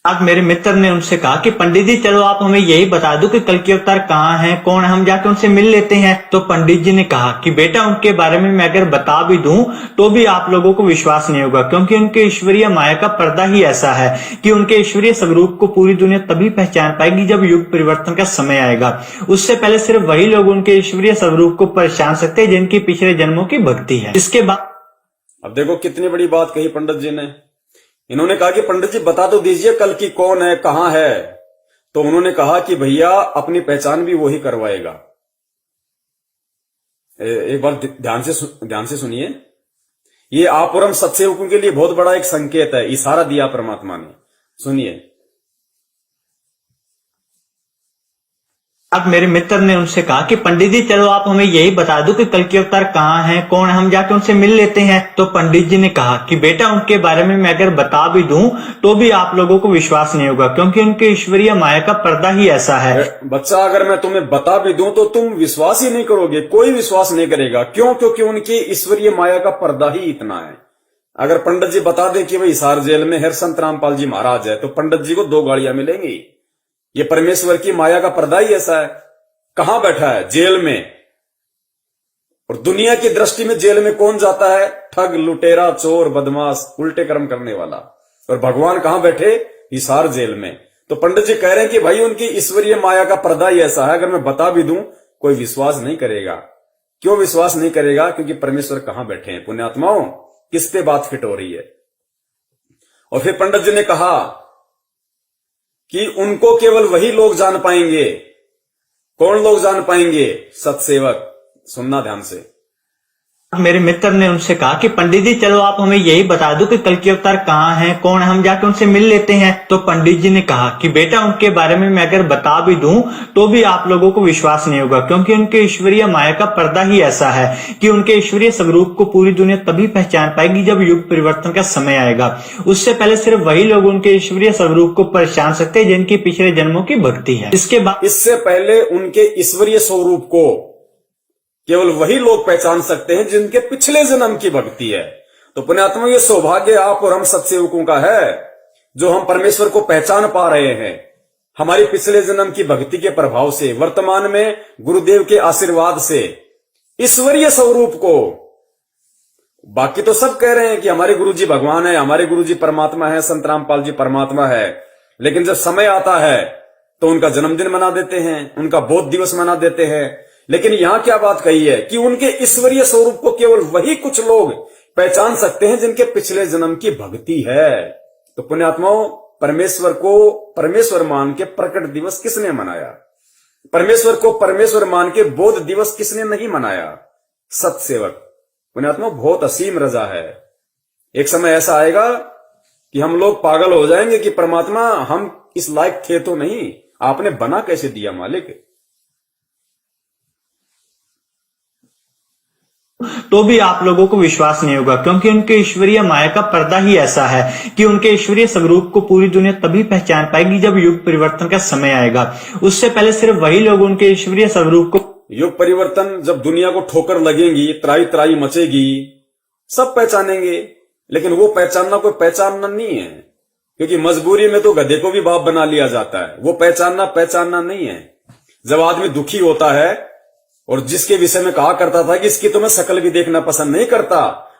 आज मेरे मित्र ने उनसे कहा कि पंडित जी चलो आप हमें यही बता दो कि कल के अवतार कहाँ हैं, कौन है, हम जाके उनसे मिल लेते हैं। तो पंडित जी ने कहा कि बेटा उनके बारे में मैं अगर बता भी दूं तो भी आप लोगों को विश्वास नहीं होगा, क्योंकि उनके ईश्वरीय माया का पर्दा ही ऐसा है कि उनके ईश्वरीय स्वरूप को पूरी दुनिया तभी पहचान पाएगी जब युग परिवर्तन का समय आएगा। उससे पहले सिर्फ वही लोग उनके ईश्वरीय स्वरूप को पहचान सकते हैं जिनकी पिछले जन्मों की भक्ति है। इसके बाद अब देखो कितनी बड़ी बात कही पंडित जी ने। इन्होंने कहा कि पंडित जी बता तो दीजिए कल की कौन है, कहां है। तो उन्होंने कहा कि भैया अपनी पहचान भी वही करवाएगा। एक बार ध्यान से सुनिए। ये आप और हम सत्सेवकों के लिए बहुत बड़ा एक संकेत है, इशारा दिया परमात्मा ने। सुनिए। अब मेरे मित्र ने उनसे कहा कि पंडित जी चलो आप हमें यही बता दो कि कल के अवतार कहाँ हैं, कौन है, हम जाके उनसे मिल लेते हैं। तो पंडित जी ने कहा कि बेटा उनके बारे में मैं अगर बता भी दूं तो भी आप लोगों को विश्वास नहीं होगा, क्योंकि उनके ईश्वरीय माया का पर्दा ही ऐसा है। बच्चा अगर मैं तुम्हें बता भी दूं तो तुम विश्वास ही नहीं करोगे, कोई विश्वास नहीं करेगा। क्यों? क्योंकि उनकी ईश्वरीय माया का पर्दा ही इतना है। अगर पंडित जी बता दें कि भाई हिसार जेल में हर संत रामपाल जी महाराज है, तो पंडित जी को 2 गाड़ियां मिलेंगी। ये परमेश्वर की माया का पर्दा ही ऐसा है। कहां बैठा है? जेल में। और दुनिया की दृष्टि में जेल में कौन जाता है? ठग, लुटेरा, चोर, बदमाश, उल्टे कर्म करने वाला। और भगवान कहां बैठे? हिसार जेल में। तो पंडित जी कह रहे हैं कि भाई उनकी ईश्वरीय माया का पर्दा ही ऐसा है, अगर मैं बता भी दूं कोई विश्वास नहीं करेगा। क्यों विश्वास नहीं करेगा? क्योंकि परमेश्वर कहां बैठे हैं। पुण्यात्माओं, किस पे बात फिट हो रही है? और फिर पंडित जी ने कहा कि उनको केवल वही लोग जान पाएंगे। कौन लोग जान पाएंगे? सत्सेवक। सुनना ध्यान से। मेरे मित्र ने उनसे कहा कि पंडित जी चलो आप हमें यही बता दो कि कल के अवतार कहाँ हैं, कौन है, हम जाके उनसे मिल लेते हैं। तो पंडित जी ने कहा कि बेटा उनके बारे में मैं अगर बता भी दूं तो भी आप लोगों को विश्वास नहीं होगा, क्योंकि उनके ईश्वरीय माया का पर्दा ही ऐसा है कि उनके ईश्वरीय स्वरूप को पूरी दुनिया तभी पहचान पाएगी जब युग परिवर्तन का समय आएगा। उससे पहले सिर्फ वही लोग उनके ईश्वरीय स्वरूप को पहचान सकते हैं जिनकी पिछले जन्मों की भक्ति है। इससे पहले उनके ईश्वरीय स्वरूप को केवल वही लोग पहचान सकते हैं जिनके पिछले जन्म की भक्ति है। तो पुण्यात्मा, ये सौभाग्य आप और हम सत्सेवकों का है जो हम परमेश्वर को पहचान पा रहे हैं हमारी पिछले जन्म की भक्ति के प्रभाव से, वर्तमान में गुरुदेव के आशीर्वाद से ईश्वरीय स्वरूप को। बाकी तो सब कह रहे हैं कि हमारे गुरुजी भगवान है, हमारे गुरुजी परमात्मा है, संत रामपाल जी परमात्मा है, लेकिन जब समय आता है तो उनका जन्मदिन मना देते हैं, उनका बोध दिवस मना देते हैं। लेकिन यहां क्या बात कही है कि उनके ईश्वरीय स्वरूप को केवल वही कुछ लोग पहचान सकते हैं जिनके पिछले जन्म की भक्ति है। तो पुण्यात्माओं, परमेश्वर को परमेश्वर मान के प्रकट दिवस किसने मनाया? परमेश्वर को परमेश्वर मान के बोध दिवस किसने नहीं मनाया? सत्सेवक। पुण्यात्माओं, बहुत असीम रजा है। एक समय ऐसा आएगा कि हम लोग पागल हो जाएंगे कि परमात्मा हम इस लायक थे तो नहीं, आपने बना कैसे दिया मालिक। तो भी आप लोगों को विश्वास नहीं होगा, क्योंकि उनके ईश्वरीय माया का पर्दा ही ऐसा है कि उनके ईश्वरीय स्वरूप को पूरी दुनिया तभी पहचान पाएगी जब युग परिवर्तन का समय आएगा। उससे पहले सिर्फ वही लोग उनके ईश्वरीय स्वरूप को। युग परिवर्तन जब दुनिया को ठोकर लगेगी, त्राई त्राई मचेगी, सब पहचानेंगे। लेकिन वो पहचानना कोई पहचानना नहीं है, क्योंकि मजबूरी में तो गधे को भी बाप बना लिया जाता है। वो पहचानना नहीं है। जब आदमी दुखी होता है और जिसके विषय में कहा करता था कि इसकी तो मैं शक्ल भी देखना पसंद नहीं करता,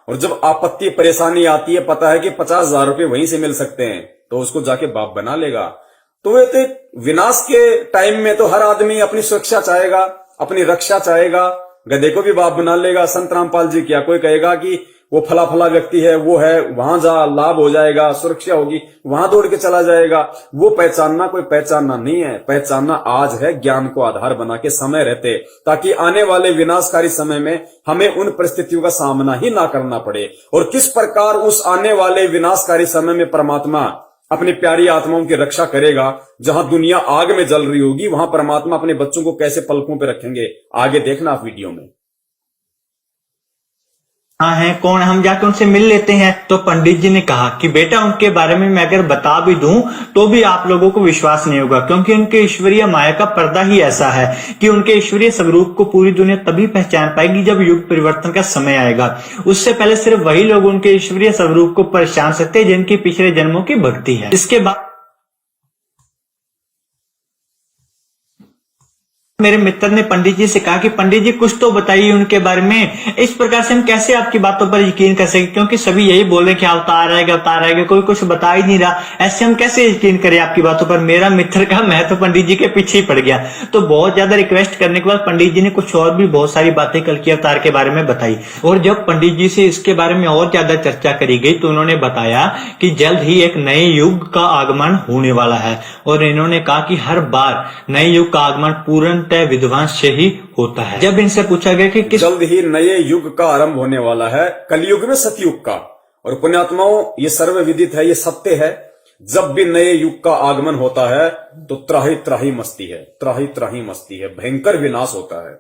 और जब आपत्ति परेशानी आती है, पता है कि 50,000 रुपए वहीं से मिल सकते हैं, तो उसको जाके बाप बना लेगा। तो वे तो विनाश के टाइम में तो हर आदमी अपनी सुरक्षा चाहेगा, अपनी रक्षा चाहेगा, गधे को भी बाप बना लेगा। संत रामपाल जी क्या कोई कहेगा कि वो फला फला व्यक्ति है, वो है, वहां जा, लाभ हो जाएगा, सुरक्षा होगी, वहां दौड़ के चला जाएगा। वो पहचानना कोई पहचानना नहीं है। पहचानना आज है, ज्ञान को आधार बना के समय रहते, ताकि आने वाले विनाशकारी समय में हमें उन परिस्थितियों का सामना ही ना करना पड़े। और किस प्रकार उस आने वाले विनाशकारी समय में परमात्मा अपनी प्यारी आत्माओं की रक्षा करेगा। जहां दुनिया आग में जल रही होगी, वहां परमात्मा अपने बच्चों को कैसे पलकों पे रखेंगे, आगे देखना आप वीडियो में। हाँ है, कौन है, हम जाके उनसे मिल लेते हैं। तो पंडित जी ने कहा कि बेटा उनके बारे में मैं अगर बता भी दूं तो भी आप लोगों को विश्वास नहीं होगा, क्योंकि उनके ईश्वरीय माया का पर्दा ही ऐसा है कि उनके ईश्वरीय स्वरूप को पूरी दुनिया तभी पहचान पाएगी जब युग परिवर्तन का समय आएगा। उससे पहले सिर्फ वही लोग उनके ईश्वरीय स्वरूप को पहचान सकते हैं जिनकी पिछले जन्मों की भक्ति है। इसके बाद मेरे मित्र ने पंडित जी से कहा कि पंडित जी कुछ तो बताइए उनके बारे में, इस प्रकार से हम कैसे आपकी बातों पर यकीन कर सके, क्योंकि सभी यही बोल रहे कि अवतार आएगा, कोई कुछ बता ही नहीं रहा, ऐसे हम कैसे यकीन करें आपकी बातों पर। मेरा मित्र का मैं तो पंडित जी के पीछे ही पड़ गया। तो बहुत ज्यादा रिक्वेस्ट करने के बाद पंडित जी ने कुछ और भी बहुत सारी बातें कल की अवतार के बारे में बताई। और जब पंडित जी से इसके बारे में और ज्यादा चर्चा करी गई तो उन्होंने बताया कि जल्द ही एक नए युग का आगमन होने वाला है। और इन्होंने कहा कि हर बार नए युग का आगमन पूर्णतः विध्वंस से ही होता है। जब इनसे पूछा गया कि किस जल्द ही नए युग का आरंभ होने वाला है, कलयुग में सतयुग का। और पुण्यात्माओं, ये सर्वविदित है, ये सत्य है, जब भी नए युग का आगमन होता है तो त्राही त्राही मस्ती है, त्राही त्राही मस्ती है, भयंकर विनाश होता है।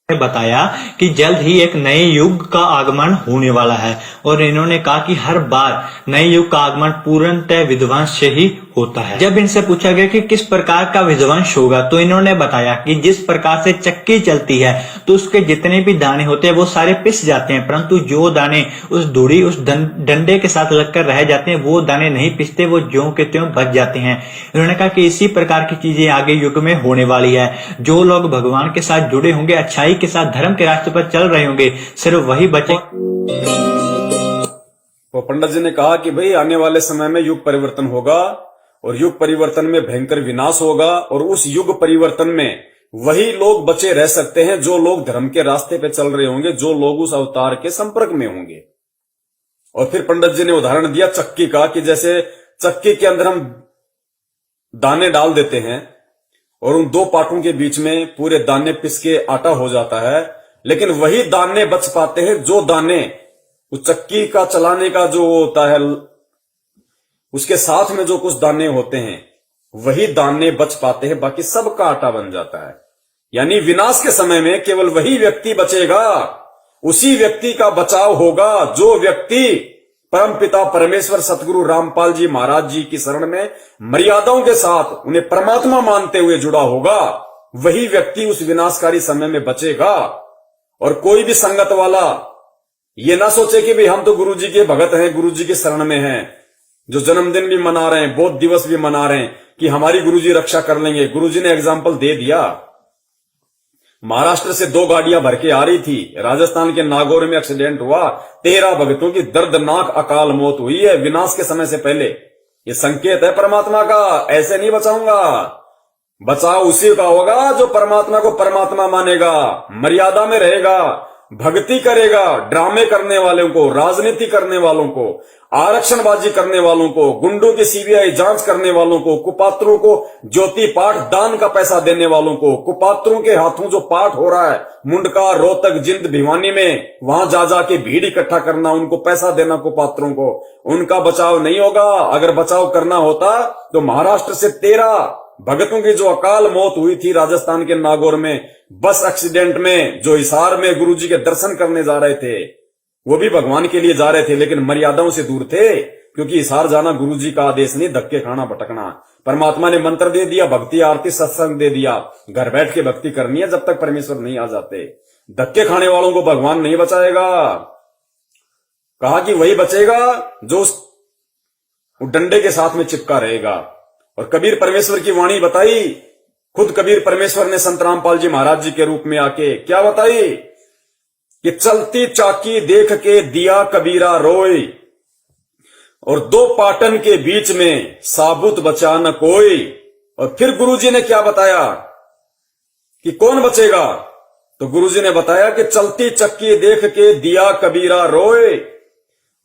बताया कि जल्द ही एक नए युग का आगमन होने वाला है। और इन्होंने कहा कि हर बार नए युग का आगमन पूर्णतः विध्वंस से ही होता है। जब इनसे पूछा गया कि किस प्रकार का विध्वंस होगा तो इन्होंने बताया कि जिस प्रकार से चक्की चलती है तो उसके जितने भी दाने होते हैं वो सारे पिस जाते हैं, परंतु जो दाने उस धुरी उस डंडे के साथ लगकर रह जाते हैं वो दाने नहीं पिसते, वो ज्यों के त्यों बच जाते हैं। इन्होंने कहा कि इसी प्रकार की चीजें आगे युग में होने वाली है। जो लोग भगवान के साथ जुड़े होंगे, अच्छाई के साथ धर्म के रास्ते पर चल रहे होंगे, सिर्फ वही बचे। तो पंडित जी ने कहा कि भाई आने वाले समय में युग परिवर्तन होगा और युग परिवर्तन में भयंकर विनाश होगा, और उस युग परिवर्तन में वही लोग बचे रह सकते हैं जो लोग धर्म के रास्ते पे चल रहे होंगे, जो लोग उस अवतार के संपर्क में होंगे। और फिर पंडित जी ने उदाहरण दिया चक्की का, कि जैसे चक्की के अंदर हम दाने डाल देते हैं और उन दो पाटों के बीच में पूरे दाने पिस के आटा हो जाता है, लेकिन वही दाने बच पाते हैं जो दाने उस चक्की का चलाने का जो होता है उसके साथ में जो कुछ दाने होते हैं वही दाने बच पाते हैं, बाकी सबका आटा बन जाता है। यानी विनाश के समय में केवल वही व्यक्ति बचेगा, उसी व्यक्ति का बचाव होगा जो व्यक्ति परमपिता परमेश्वर सतगुरु रामपाल जी महाराज जी की शरण में मर्यादाओं के साथ उन्हें परमात्मा मानते हुए जुड़ा होगा, वही व्यक्ति उस विनाशकारी समय में बचेगा। और कोई भी संगत वाला ये ना सोचे कि भाई हम तो गुरु जी के भगत हैं, गुरु जी की शरण में हैं, जो जन्मदिन भी मना रहे हैं, बौद्ध दिवस भी मना रहे हैं, कि हमारी गुरु जी रक्षा कर लेंगे। गुरु जी ने एग्जाम्पल दे दिया। महाराष्ट्र से 2 गाड़ियां भर के आ रही थी, राजस्थान के नागौर में एक्सीडेंट हुआ, 13 भक्तों की दर्दनाक अकाल मौत हुई है विनाश के समय से पहले। ये संकेत है परमात्मा का, ऐसे नहीं बचाऊंगा। बचाव उसी का होगा जो परमात्मा को परमात्मा मानेगा, मर्यादा में रहेगा, भक्ति करेगा। ड्रामे करने वालों को, राजनीति करने वालों को, आरक्षणबाजी करने वालों को, गुंडों की सीबीआई जांच करने वालों को, कुपात्रों को ज्योति पाठ दान का पैसा देने वालों को, कुपात्रों के हाथों जो पाठ हो रहा है मुंडका, रोहतक, जिंद, भिवानी में, वहां जा जाके भीड़ इकट्ठा करना, उनको पैसा देना कुपात्रों को, उनका बचाव नहीं होगा। अगर बचाव करना होता तो महाराष्ट्र से 13 भगतों की जो अकाल मौत हुई थी राजस्थान के नागौर में बस एक्सीडेंट में, जो हिसार में गुरु जी के दर्शन करने जा रहे थे, वो भी भगवान के लिए जा रहे थे लेकिन मर्यादाओं से दूर थे, क्योंकि हिसार जाना गुरु जी का आदेश नहीं, धक्के खाना भटकना। परमात्मा ने मंत्र दे दिया, भक्ति आरती सत्संग दे दिया, घर बैठ के भक्ति करनी है जब तक परमेश्वर नहीं आ जाते। धक्के खाने वालों को भगवान नहीं बचाएगा। कहा कि वही बचेगा जो उस डंडे के साथ में चिपका रहेगा। और कबीर परमेश्वर की वाणी बताई, खुद कबीर परमेश्वर ने संत रामपाल जी महाराज जी के रूप में आके क्या बताई कि चलती चाकी देख के दिया कबीरा रोए, और 2 पाटन के बीच में साबुत बचा न कोई। और फिर गुरुजी ने क्या बताया कि कौन बचेगा, तो गुरुजी ने बताया कि चलती चक्की देख के दिया कबीरा रोए,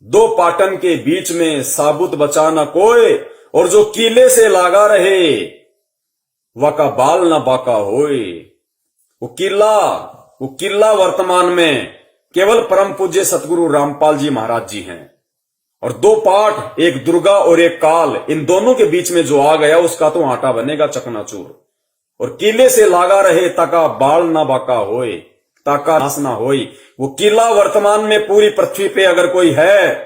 2 पाटन के बीच में साबुत बचा न कोई, और जो कीले से लागा रहे वका बाल न बाका होए। वो किला वर्तमान में केवल परम पूज्य सतगुरु रामपाल जी महाराज जी हैं। और 2 पाठ, एक दुर्गा और एक काल, इन दोनों के बीच में जो आ गया उसका तो आटा बनेगा चकनाचूर। और किले से लागा रहे ताका बाल ना बाका होए, ताका नाश ना होई। वो किला वर्तमान में पूरी पृथ्वी पे अगर कोई है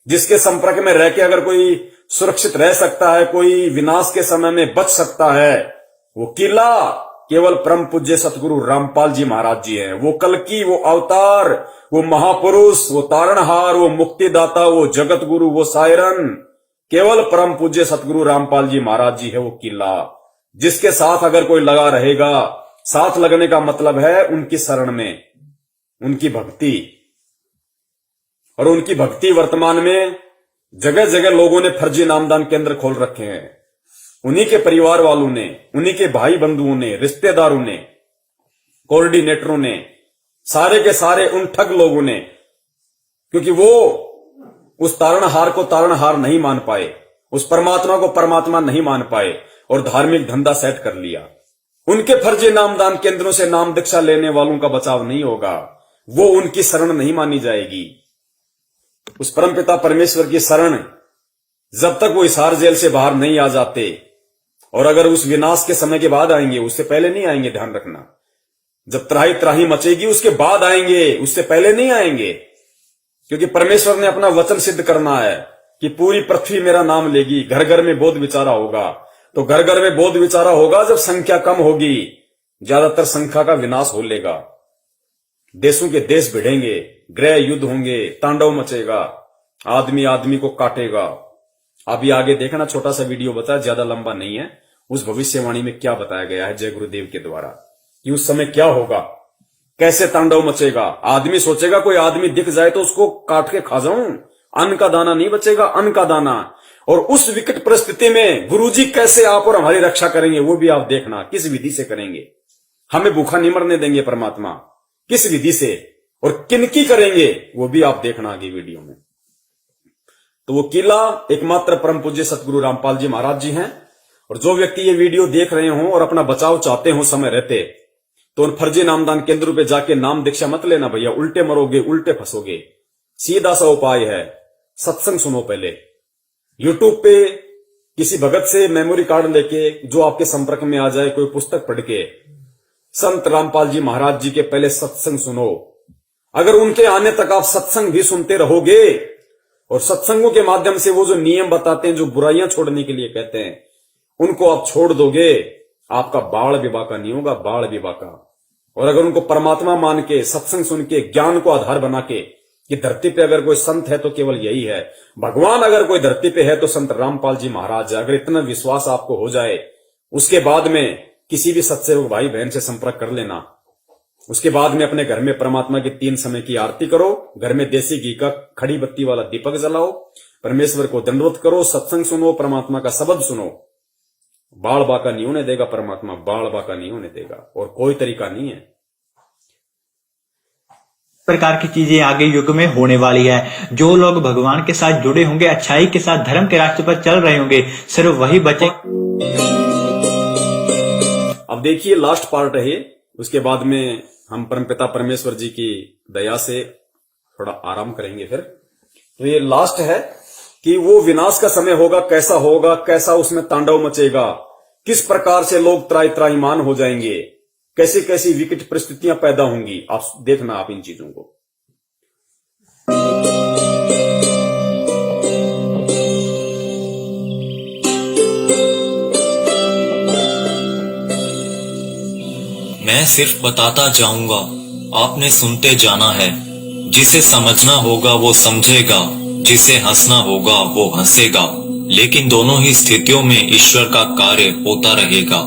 जिसके संपर्क में रह के अगर कोई सुरक्षित रह सकता है, कोई विनाश के समय में बच सकता है, वो किला केवल परम पूज्य सतगुरु रामपाल जी महाराज जी हैं। वो कल्कि, वो अवतार, वो महापुरुष, वो तारणहार, वो मुक्तिदाता, वो जगत गुरु, वो सायरन, केवल परम पूज्य सतगुरु रामपाल जी महाराज जी है वो किला। जिसके साथ अगर कोई लगा रहेगा, साथ लगने का मतलब है उनकी शरण में, उनकी भक्ति। और उनकी भक्ति वर्तमान में जगह जगह लोगों ने फर्जी नामदान केंद्र खोल रखे हैं। उन्हीं के परिवार वालों ने, उन्हीं के भाई बंधुओं ने, रिश्तेदारों ने, कोऑर्डिनेटरों ने, सारे के सारे उन ठग लोगों ने, क्योंकि वो उस तारणहार को तारणहार नहीं मान पाए, उस परमात्मा को परमात्मा नहीं मान पाए और धार्मिक धंधा सेट कर लिया। उनके फर्जी नामदान केंद्रों से नाम दीक्षा लेने वालों का बचाव नहीं होगा, वो उनकी शरण नहीं मानी जाएगी। उस परमपिता परमेश्वर की शरण जब तक वो हिसार जेल से बाहर नहीं आ जाते, और अगर उस विनाश के समय के बाद आएंगे, उससे पहले नहीं आएंगे, ध्यान रखना। जब त्राही त्राही मचेगी उसके बाद आएंगे, उससे पहले नहीं आएंगे। क्योंकि परमेश्वर ने अपना वचन सिद्ध करना है कि पूरी पृथ्वी मेरा नाम लेगी, घर घर में बोध विचारा होगा। तो घर घर में बोध विचारा होगा जब संख्या कम होगी, ज्यादातर संख्या का विनाश हो लेगा, देशों के देश भिड़ेंगे, गृह युद्ध होंगे, तांडव मचेगा, आदमी आदमी को काटेगा। अभी आगे देखना, छोटा सा वीडियो बताया, ज्यादा लंबा नहीं है। उस भविष्यवाणी में क्या बताया गया है जय गुरुदेव के द्वारा कि उस समय क्या होगा, कैसे तांडव मचेगा। आदमी सोचेगा कोई आदमी दिख जाए तो उसको काट के खा जाऊं, अन्न का दाना नहीं बचेगा, अन्न का दाना। और उस विकट परिस्थिति में गुरुजी कैसे आप और हमारी रक्षा करेंगे वो भी आप देखना, किस विधि से करेंगे। हमें भूखा नहीं मरने देंगे परमात्मा, किस विधि से और किनकी करेंगे वो भी आप देखना आगे वीडियो में। तो वो किला एकमात्र परम पूज्य सतगुरु रामपाल जी महाराज जी हैं। और जो व्यक्ति ये वीडियो देख रहे हो और अपना बचाव चाहते हो समय रहते, तो उन फर्जी नामदान केंद्रों पे जाके नाम दीक्षा मत लेना भैया, उल्टे मरोगे, उल्टे फंसोगे। सीधा सा उपाय है, सत्संग सुनो पहले। यूट्यूब पे किसी भगत से मेमोरी कार्ड लेके, जो आपके संपर्क में आ जाए, कोई पुस्तक पढ़ के संत रामपाल जी महाराज जी के पहले सत्संग सुनो। अगर उनके आने तक आप सत्संग भी सुनते रहोगे और सत्संगों के माध्यम से वो जो नियम बताते हैं, जो बुराइयां छोड़ने के लिए कहते हैं, उनको आप छोड़ दोगे, आपका बाल विवाह का नहीं होगा, बाल विवाह का। और अगर उनको परमात्मा मान के, सत्संग सुन के, ज्ञान को आधार बना के कि धरती पे अगर कोई संत है तो केवल यही है, भगवान अगर कोई धरती पे है तो संत रामपाल जी महाराज है, अगर इतना विश्वास आपको हो जाए, उसके बाद में किसी भी सत्सेवक भाई बहन से संपर्क कर लेना। उसके बाद में अपने घर में परमात्मा की 3 समय की आरती करो, घर में देसी घी का खड़ी बत्ती वाला दीपक जलाओ, परमेश्वर को दंडवत करो, सत्संग सुनो, परमात्मा का शब्द सुनो। बाल बाका नहीं होने देगा परमात्मा, बाल बाका नहीं होने देगा, और कोई तरीका नहीं है। प्रकार की चीजें आगे युग में होने वाली है। जो लोग भगवान के साथ जुड़े होंगे, अच्छाई के साथ धर्म के रास्ते पर चल रहे होंगे, सिर्फ वही बचे। अब देखिए लास्ट पार्ट है, उसके बाद में हम परमपिता परमेश्वर जी की दया से थोड़ा आराम करेंगे फिर। तो ये लास्ट है कि वो विनाश का समय होगा, कैसा होगा, कैसा उसमें तांडव मचेगा, किस प्रकार से लोग त्राही त्राहीमान हो जाएंगे, कैसी कैसी विकट परिस्थितियां पैदा होंगी। आप देखना आप इन चीजों को। मैं सिर्फ बताता जाऊंगा, आपने सुनते जाना है। जिसे समझना होगा वो समझेगा, जिसे हंसना होगा वो हंसेगा। लेकिन दोनों ही स्थितियों में ईश्वर का कार्य होता रहेगा,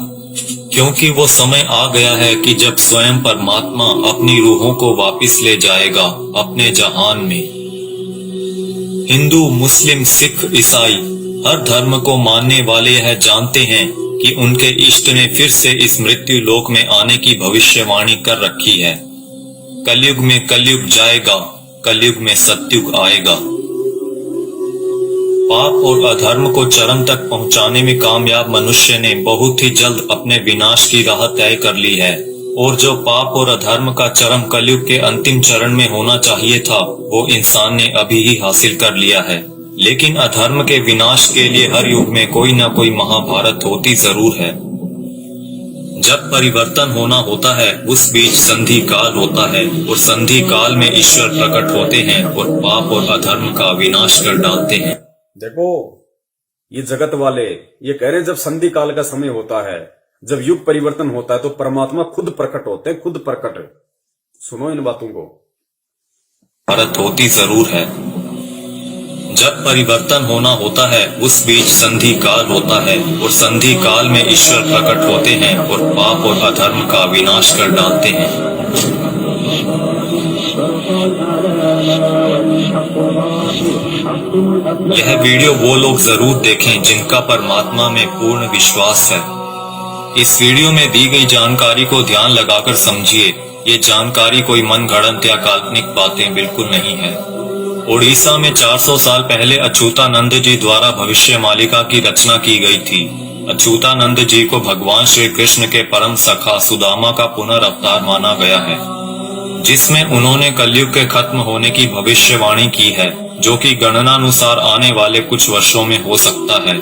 क्योंकि वो समय आ गया है कि जब स्वयं परमात्मा अपनी रूहों को वापस ले जाएगा अपने जहान में। हिंदू, मुस्लिम, सिख, ईसाई हर धर्म को मानने वाले यह जानते हैं कि उनके इष्ट ने फिर से इस मृत्यु लोक में आने की भविष्यवाणी कर रखी है। कलयुग में कलयुग जाएगा, कलयुग में सतयुग आएगा। पाप और अधर्म को चरम तक पहुंचाने में कामयाब मनुष्य ने बहुत ही जल्द अपने विनाश की राह तय कर ली है, और जो पाप और अधर्म का चरम कलयुग के अंतिम चरण में होना चाहिए था, वो इंसान ने अभी ही हासिल कर लिया है। लेकिन अधर्म के विनाश के लिए हर युग में कोई न कोई महाभारत होती जरूर है। जब परिवर्तन होना होता है, उस बीच संधि काल होता है, और संधि काल में ईश्वर प्रकट होते हैं और पाप और अधर्म का विनाश कर डालते हैं। देखो ये जगत वाले ये कह रहे हैं, जब संधि काल का समय होता है, जब युग परिवर्तन होता है, तो परमात्मा खुद प्रकट होते हैं, खुद प्रकट। सुनो इन बातों को। भारत होती जरूर है। जब परिवर्तन होना होता है उस बीच संधि काल होता है और संधि काल में ईश्वर प्रकट होते हैं और पाप और अधर्म का विनाश कर डालते हैं। यह वीडियो वो लोग जरूर देखें जिनका परमात्मा में पूर्ण विश्वास है। इस वीडियो में दी गई जानकारी को ध्यान लगाकर समझिए। ये जानकारी कोई मनगढ़ंत या काल्पनिक बातें बिल्कुल नहीं है। ओडिशा में 400 साल पहले अच्युतानंद जी द्वारा भविष्य मालिका की रचना की गई थी। अच्युतानंद जी को भगवान श्री कृष्ण के परम सखा सुदामा का पुनर्अवतार माना गया है, जिसमें उन्होंने कलयुग के खत्म होने की भविष्यवाणी की है, जो कि गणनानुसार आने वाले कुछ वर्षों में हो सकता है।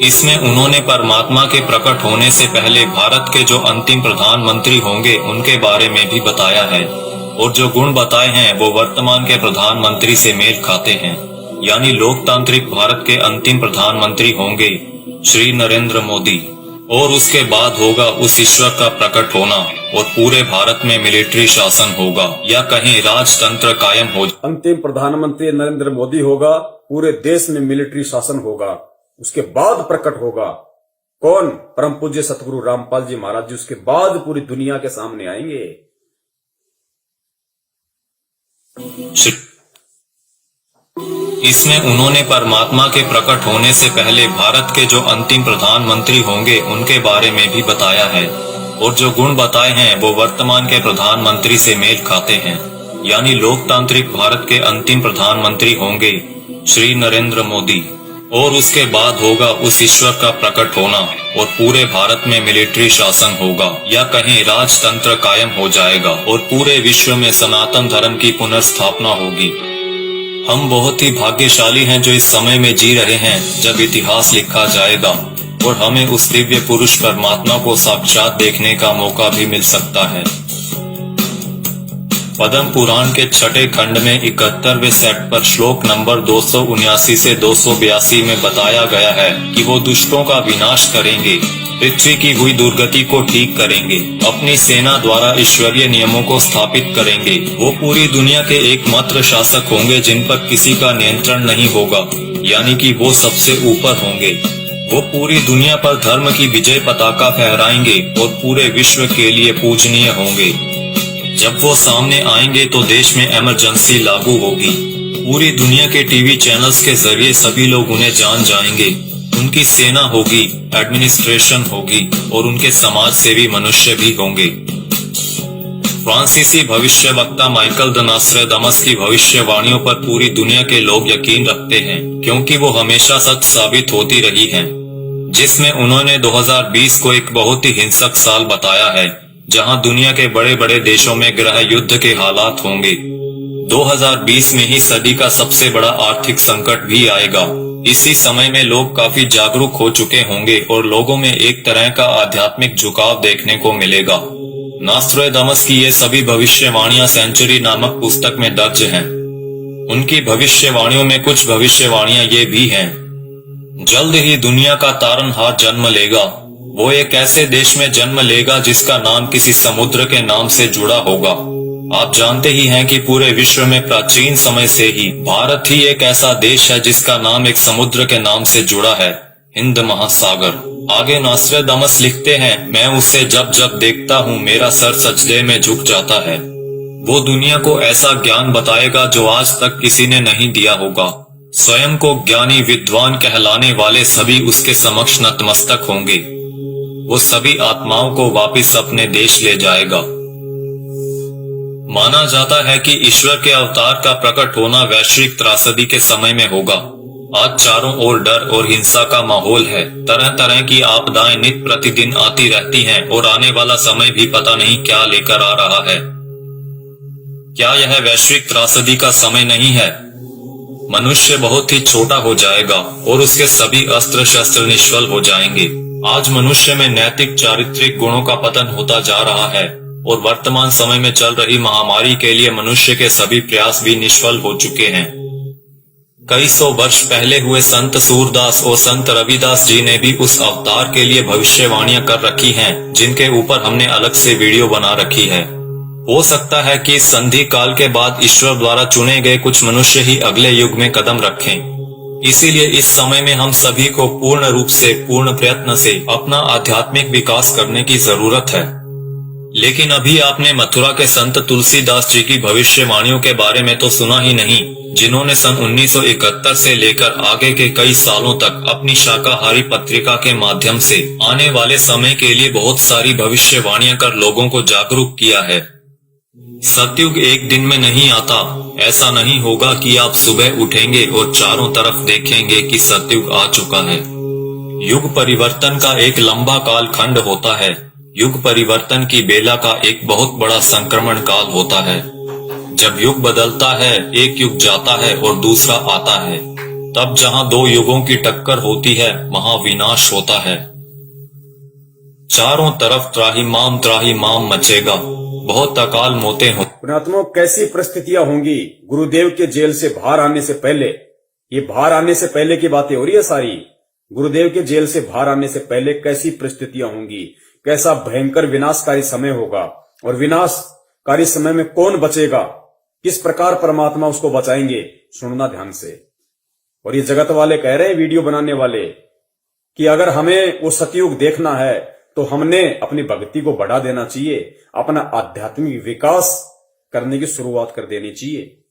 इसमें उन्होंने परमात्मा के प्रकट होने से पहले भारत के जो अंतिम प्रधानमंत्री होंगे उनके बारे में भी बताया है, और जो गुण बताए हैं वो वर्तमान के प्रधानमंत्री से मेल खाते हैं। यानी लोकतांत्रिक भारत के अंतिम प्रधानमंत्री होंगे श्री नरेंद्र मोदी, और उसके बाद होगा उस ईश्वर का प्रकट होना और पूरे भारत में मिलिट्री शासन होगा, या कहीं राजतंत्र कायम हो। अंतिम प्रधानमंत्री नरेंद्र मोदी होगा, पूरे देश में मिलिट्री शासन होगा, उसके बाद प्रकट होगा कौन? परम पूज्य सतगुरु रामपाल जी महाराज जी। उसके बाद पूरी दुनिया के सामने आएंगे। इसमें उन्होंने परमात्मा के प्रकट होने से पहले भारत के जो अंतिम प्रधानमंत्री होंगे उनके बारे में भी बताया है, और जो गुण बताए हैं वो वर्तमान के प्रधानमंत्री से मेल खाते हैं। यानी लोकतांत्रिक भारत के अंतिम प्रधानमंत्री होंगे श्री नरेंद्र मोदी, और उसके बाद होगा उस ईश्वर का प्रकट होना और पूरे भारत में मिलिट्री शासन होगा, या कहीं राजतंत्र कायम हो जाएगा और पूरे विश्व में सनातन धर्म की पुनर्स्थापना होगी। हम बहुत ही भाग्यशाली हैं जो इस समय में जी रहे हैं जब इतिहास लिखा जाएगा और हमें उस दिव्य पुरुष परमात्मा को साक्षात देखने का मौका भी मिल सकता है। पद्म पुराण के छठे खंड में 71वें सेट पर श्लोक नंबर 279 से 282 में बताया गया है कि वो दुष्टों का विनाश करेंगे, पृथ्वी की हुई दुर्गति को ठीक करेंगे, अपनी सेना द्वारा ईश्वरीय नियमों को स्थापित करेंगे। वो पूरी दुनिया के एकमात्र शासक होंगे जिन पर किसी का नियंत्रण नहीं होगा, यानी कि वो सबसे ऊपर होंगे। वो पूरी दुनिया पर धर्म की विजय पताका फहराएंगे और पूरे विश्व के लिए पूजनीय होंगे। जब वो सामने आएंगे तो देश में इमरजेंसी लागू होगी। पूरी दुनिया के टीवी चैनल्स के जरिए सभी लोग उन्हें जान जाएंगे। उनकी सेना होगी, एडमिनिस्ट्रेशन होगी और उनके समाज सेवी मनुष्य भी होंगे। फ्रांसीसी भविष्यवक्ता माइकल द नॉस्ट्रेडामस की भविष्यवाणियों पर पूरी दुनिया के लोग यकीन रखते हैं, क्योंकि वो हमेशा सच साबित होती रही हैं। जिसमें उन्होंने 2020 को एक बहुत ही हिंसक साल बताया है, जहां दुनिया के बड़े बड़े देशों में गृह युद्ध के हालात होंगे। 2020 में ही सदी का सबसे बड़ा आर्थिक संकट भी आएगा। इसी समय में लोग काफी जागरूक हो चुके होंगे और लोगों में एक तरह का आध्यात्मिक झुकाव देखने को मिलेगा। नॉस्ट्रेडामस की ये सभी भविष्यवाणियां सेंचुरी नामक पुस्तक में दर्ज हैं। उनकी भविष्यवाणियों में कुछ भविष्यवाणियां ये भी हैं। जल्द ही दुनिया का तारनहार जन्म लेगा। वो एक ऐसे देश में जन्म लेगा जिसका नाम किसी समुद्र के नाम से जुड़ा होगा। आप जानते ही हैं कि पूरे विश्व में प्राचीन समय से ही भारत ही एक ऐसा देश है जिसका नाम एक समुद्र के नाम से जुड़ा है, हिंद महासागर। आगे नॉस्ट्रेडामस लिखते हैं, मैं उसे जब जब देखता हूँ मेरा सर सजदे में झुक जाता है। वो दुनिया को ऐसा ज्ञान बताएगा जो आज तक किसी ने नहीं दिया होगा। स्वयं को ज्ञानी विद्वान कहलाने वाले सभी उसके समक्ष नतमस्तक होंगे। वो सभी आत्माओं को वापस अपने देश ले जाएगा। माना जाता है कि ईश्वर के अवतार का प्रकट होना वैश्विक त्रासदी के समय में होगा। आज चारों ओर डर और हिंसा का माहौल है। तरह तरह की आपदाएं नित प्रतिदिन आती रहती हैं और आने वाला समय भी पता नहीं क्या लेकर आ रहा है। क्या यह वैश्विक त्रासदी का समय नहीं है? मनुष्य बहुत ही छोटा हो जाएगा और उसके सभी अस्त्र शस्त्र निष्फल हो जाएंगे। आज मनुष्य में नैतिक चारित्रिक गुणों का पतन होता जा रहा है और वर्तमान समय में चल रही महामारी के लिए मनुष्य के सभी प्रयास भी निष्फल हो चुके हैं। कई सौ वर्ष पहले हुए संत सूरदास और संत रविदास जी ने भी उस अवतार के लिए भविष्यवाणियां कर रखी हैं, जिनके ऊपर हमने अलग से वीडियो बना रखी है। हो सकता है कि इस संधि काल के बाद ईश्वर द्वारा चुने गए कुछ मनुष्य ही अगले युग में कदम रखें। इसीलिए इस समय में हम सभी को पूर्ण रूप से, पूर्ण प्रयत्न से अपना आध्यात्मिक विकास करने की जरूरत है। लेकिन अभी आपने मथुरा के संत तुलसीदास जी की भविष्यवाणियों के बारे में तो सुना ही नहीं, जिन्होंने सन 1971 से लेकर आगे के कई सालों तक अपनी शाकाहारी पत्रिका के माध्यम से आने वाले समय के लिए बहुत सारी भविष्यवाणियां कर लोगों को जागरूक किया है। सतयुग एक दिन में नहीं आता। ऐसा नहीं होगा कि आप सुबह उठेंगे और चारों तरफ देखेंगे कि सतयुग आ चुका है। युग परिवर्तन का एक लंबा काल खंड होता है। युग परिवर्तन की बेला का एक बहुत बड़ा संक्रमण काल होता है। जब युग बदलता है, एक युग जाता है और दूसरा आता है, तब जहां दो युगों की टक्कर होती है, वहां विनाश होता है। चारों तरफ त्राहिमाम मचेगा, बहुत अकाल मौतें हो। पुण्यात्माओं, कैसी परिस्थितियां होंगी गुरुदेव के जेल से बाहर आने से पहले। ये बाहर आने से पहले की बातें हो रही है सारी। गुरुदेव के जेल से बाहर आने से पहले कैसी परिस्थितियां होंगी, कैसा भयंकर विनाशकारी समय होगा, और विनाशकारी समय में कौन बचेगा, किस प्रकार परमात्मा उसको बचाएंगे, सुनना ध्यान से। और ये जगत वाले कह रहे हैं, वीडियो बनाने वाले, कि अगर हमें वो सतयुग देखना है तो हमने अपनी भक्ति को बढ़ा देना चाहिए, अपना आध्यात्मिक विकास करने की शुरुआत कर देनी चाहिए।